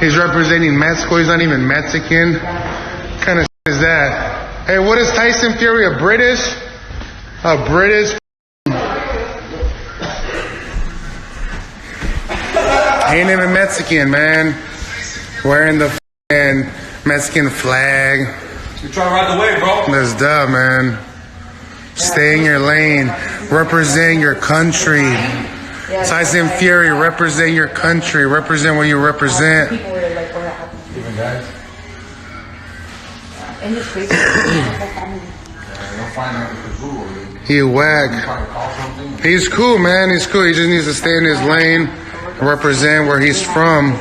He's representing Mexico. He's not even Mexican. What kind of is that? Hey, what is Tyson Fury? A British? A British? Ain't even Mexican, man. Wearing the Mexican flag. You trying to ride the wave, bro? That's dumb, man. Stay in your lane. Represent your country. Tyson Fury, represent your country. Represent what you represent. People were like, what happened? Even guys. And he's crazy. He whack. He's cool, man. He's cool. He just needs to stay in his lane. Represent where he's from.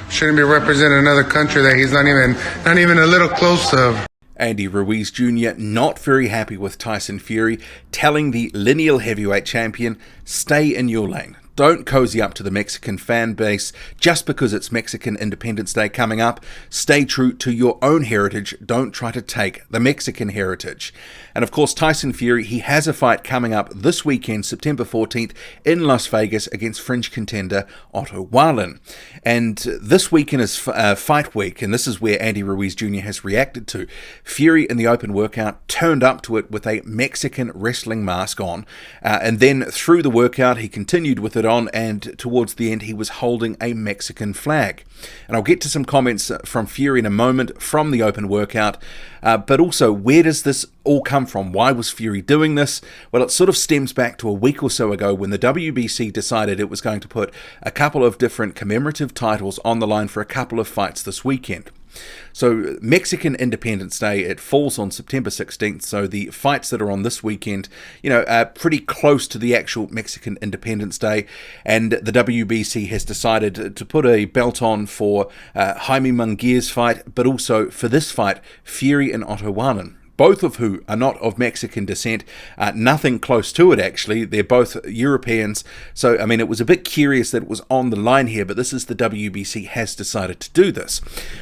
Shouldn't be representing another country that he's not even a little close of. Andy Ruiz Jr. not very happy with Tyson Fury, telling the lineal heavyweight champion, stay in your lane. Don't cozy up to the Mexican fan base just because it's Mexican Independence Day coming up. Stay true to your own heritage. Don't try to take the Mexican heritage. And of course, Tyson Fury, he has a fight coming up this weekend, September 14th, in Las Vegas against fringe contender Otto Wallin. And this weekend is fight week, and this is where Andy Ruiz Jr. has reacted to. Fury in the open workout turned up to it with a Mexican wrestling mask on. And then through the workout, he continued with it on, and towards the end he was holding a Mexican flag. And I'll get to some comments from Fury in a moment from the open workout, but also, where does this all come from? Why was Fury doing this? Well, it sort of stems back to a week or so ago when the WBC decided it was going to put a couple of different commemorative titles on the line for a couple of fights this weekend. So Mexican Independence Day, it falls on September 16th, so the fights that are on this weekend, are pretty close to the actual Mexican Independence Day, and the WBC has decided to put a belt on for Jaime Munguia's fight, but also for this fight, Fury and Otto Wallin. Both of who are not of Mexican descent, nothing close to it actually. They're both Europeans. So, I mean, it was a bit curious that it was on the line here, but this is the WBC has decided to do this.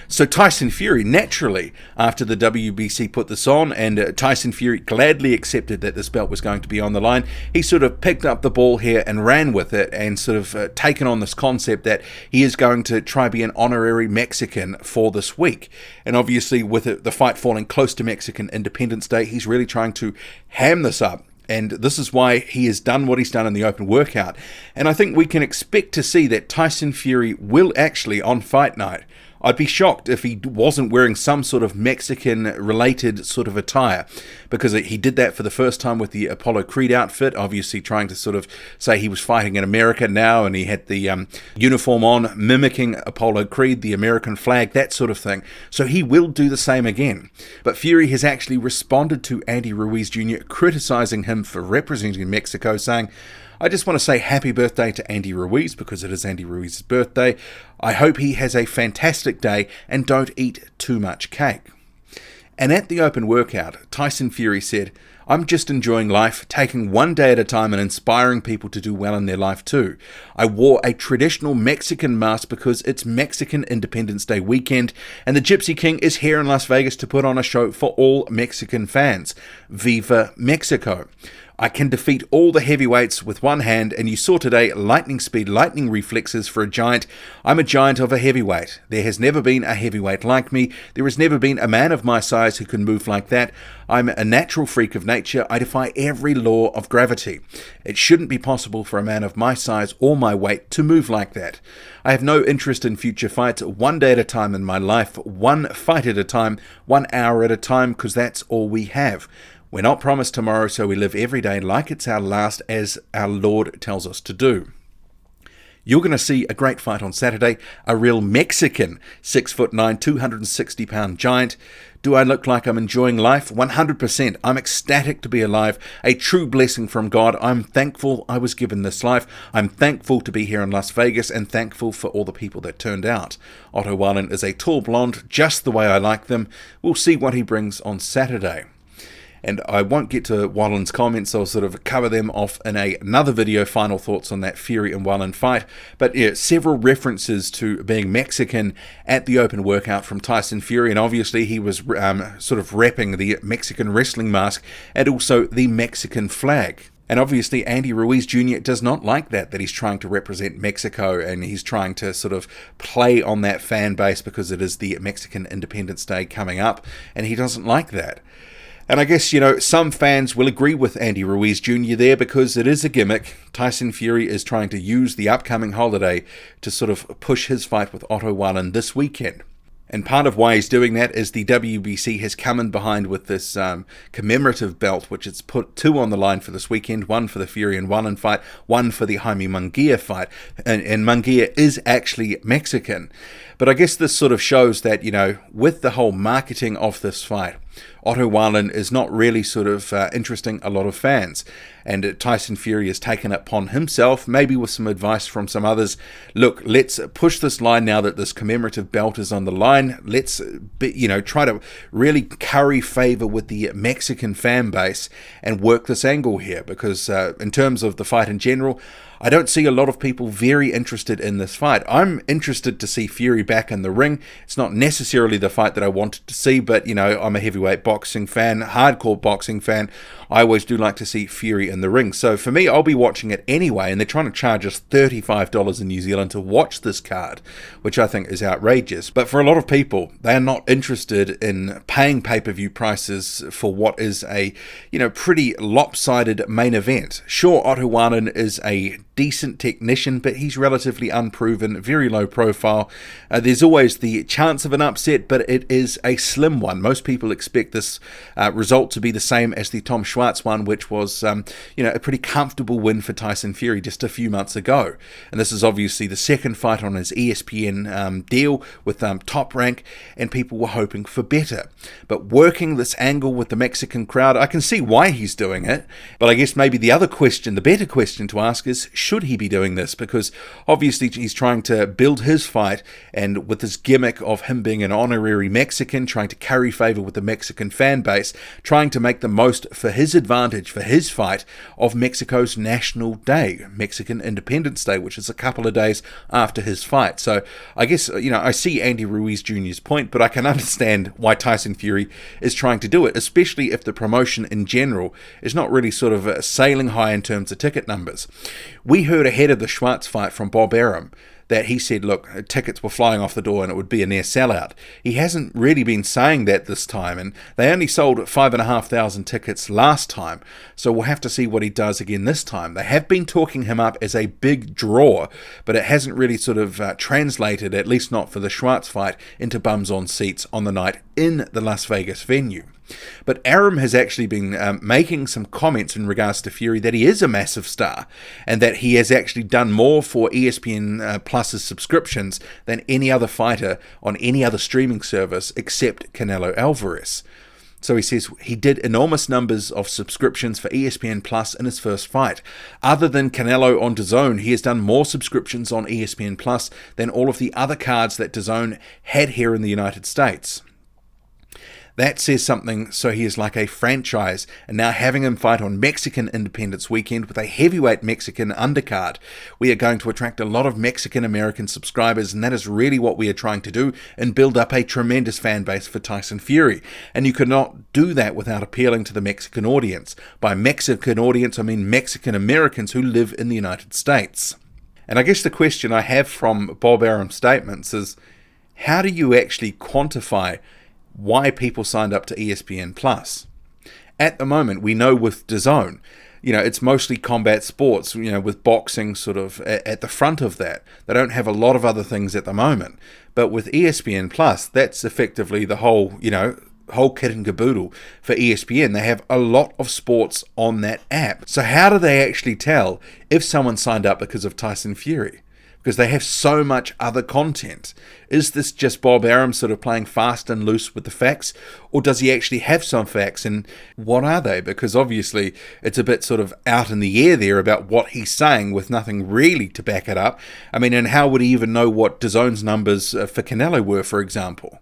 So Tyson Fury, naturally, after the WBC put this on, and Tyson Fury gladly accepted that this belt was going to be on the line, he sort of picked up the ball here and ran with it, and sort of taken on this concept that he is going to try be an honorary Mexican for this week. And obviously, with the fight falling close to Mexican Independence Day, he's really trying to ham this up, and this is why he has done what he's done in the open workout. And I think we can expect to see that Tyson Fury will actually, on fight night, I'd be shocked if he wasn't wearing some sort of Mexican-related sort of attire, because he did that for the first time with the Apollo Creed outfit, obviously trying to sort of say he was fighting in America now, and he had the uniform on, mimicking Apollo Creed, the American flag, that sort of thing. So he will do the same again. But Fury has actually responded to Andy Ruiz Jr., criticizing him for representing Mexico, saying, I just want to say happy birthday to Andy Ruiz, because it is Andy Ruiz's birthday. I hope he has a fantastic day, and don't eat too much cake. And at the open workout, Tyson Fury said, I'm just enjoying life, taking one day at a time and inspiring people to do well in their life too. I wore a traditional Mexican mask because it's Mexican Independence Day weekend, and the Gypsy King is here in Las Vegas to put on a show for all Mexican fans. Viva Mexico. I can defeat all the heavyweights with one hand, and you saw today lightning speed, lightning reflexes for a giant. I'm a giant of a heavyweight. There has never been a heavyweight like me. There has never been a man of my size who can move like that. I'm a natural freak of nature. I defy every law of gravity. It shouldn't be possible for a man of my size or my weight to move like that. I have no interest in future fights, one day at a time in my life, one fight at a time, 1 hour at a time, because that's all we have. We're not promised tomorrow, so we live every day like it's our last, as our Lord tells us to do. You're going to see a great fight on Saturday, a real Mexican 6'9", 260-pound giant. Do I look like I'm enjoying life? 100%. I'm ecstatic to be alive, a true blessing from God. I'm thankful I was given this life. I'm thankful to be here in Las Vegas, and thankful for all the people that turned out. Otto Wallin is a tall blonde, just the way I like them. We'll see what he brings on Saturday. And I won't get to Wallen's comments. I'll sort of cover them off in another video, final thoughts on that Fury and Wallen fight. But yeah, several references to being Mexican at the open workout from Tyson Fury, and obviously he was sort of wrapping the Mexican wrestling mask and also the Mexican flag. And obviously Andy Ruiz Jr. does not like that he's trying to represent Mexico and he's trying to sort of play on that fan base because it is the Mexican Independence Day coming up, and he doesn't like that. And I guess, some fans will agree with Andy Ruiz Jr. there because it is a gimmick. Tyson Fury is trying to use the upcoming holiday to sort of push his fight with Otto Wallen this weekend. And part of why he's doing that is the WBC has come in behind with this commemorative belt, which it's put 2 on the line for this weekend, 1 for the Fury and Wallen fight, 1 for the Jaime Munguia fight. And Munguia is actually Mexican. But I guess this sort of shows that, with the whole marketing of this fight, Otto Wallen is not really sort of interesting a lot of fans. And Tyson Fury has taken it upon himself, maybe with some advice from some others. Look, let's push this line now that this commemorative belt is on the line. Let's, try to really curry favor with the Mexican fan base and work this angle here. Because in terms of the fight in general, I don't see a lot of people very interested in this fight. I'm interested to see Fury back in the ring. It's not necessarily the fight that I wanted to see, but, I'm a heavyweight boxing fan, hardcore boxing fan. I always do like to see Fury in the ring. So for me, I'll be watching it anyway, and they're trying to charge us $35 in New Zealand to watch this card, which I think is outrageous. But for a lot of people, they are not interested in paying pay-per-view prices for what is a, pretty lopsided main event. Sure, Otto Wallen is a decent technician, but he's relatively unproven, very low profile. There's always the chance of an upset, but it is a slim one. Most people expect this result to be the same as the Tom Schwartz one, which was a pretty comfortable win for Tyson Fury just a few months ago. And this is obviously the second fight on his ESPN deal with Top Rank, and people were hoping for better. But working this angle with the Mexican crowd, I can see why he's doing it, but I guess maybe the better question to ask is, should he be doing this? Because obviously he's trying to build his fight, and with this gimmick of him being an honorary Mexican, trying to curry favor with the Mexican fan base, trying to make the most for his advantage for his fight of Mexico's National Day, Mexican Independence Day, which is a couple of days after his fight. So I guess, I see Andy Ruiz Jr.'s point, but I can understand why Tyson Fury is trying to do it, especially if the promotion in general is not really sort of sailing high in terms of ticket numbers. We heard ahead of the Schwartz fight from Bob Arum that he said, look, tickets were flying off the door and it would be a near sellout. He hasn't really been saying that this time, and they only sold 5,500 tickets last time, so we'll have to see what he does again this time. They have been talking him up as a big draw, but it hasn't really sort of translated, at least not for the Schwartz fight, into bums on seats on the night in the Las Vegas venue. But Arum has actually been making some comments in regards to Fury that he is a massive star and that he has actually done more for ESPN Plus's subscriptions than any other fighter on any other streaming service except Canelo Alvarez. So he says he did enormous numbers of subscriptions for ESPN Plus in his first fight. Other than Canelo on DAZN, he has done more subscriptions on ESPN Plus than all of the other cards that DAZN had here in the United States. That says something, so he is like a franchise, and now having him fight on Mexican Independence Weekend with a heavyweight Mexican undercard, we are going to attract a lot of Mexican-American subscribers, and that is really what we are trying to do, and build up a tremendous fan base for Tyson Fury. And you cannot do that without appealing to the Mexican audience. By Mexican audience, I mean Mexican-Americans who live in the United States. And I guess the question I have from Bob Arum's statements is, how do you actually quantify why people signed up to ESPN Plus? At the moment, we know with DAZN, it's mostly combat sports, with boxing sort of at the front of that. They don't have a lot of other things at the moment. But with ESPN Plus, that's effectively the whole kit and caboodle for ESPN. They have a lot of sports on that app. So how do they actually tell if someone signed up because of Tyson Fury? Because they have so much other content. Is this just Bob Arum sort of playing fast and loose with the facts? Or does he actually have some facts? And what are they? Because obviously it's a bit sort of out in the air there about what he's saying with nothing really to back it up. I mean, and how would he even know what DAZN's numbers for Canelo were, for example?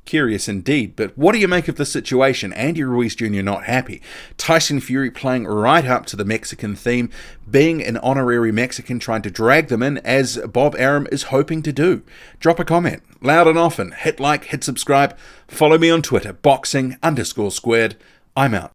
Curious indeed, but what do you make of the situation? Andy Ruiz Jr. not happy. Tyson Fury playing right up to the Mexican theme, being an honorary Mexican, trying to drag them in as Bob Arum is hoping to do. Drop a comment, loud and often. Hit like, hit subscribe. Follow me on Twitter, boxing_squared. I'm out.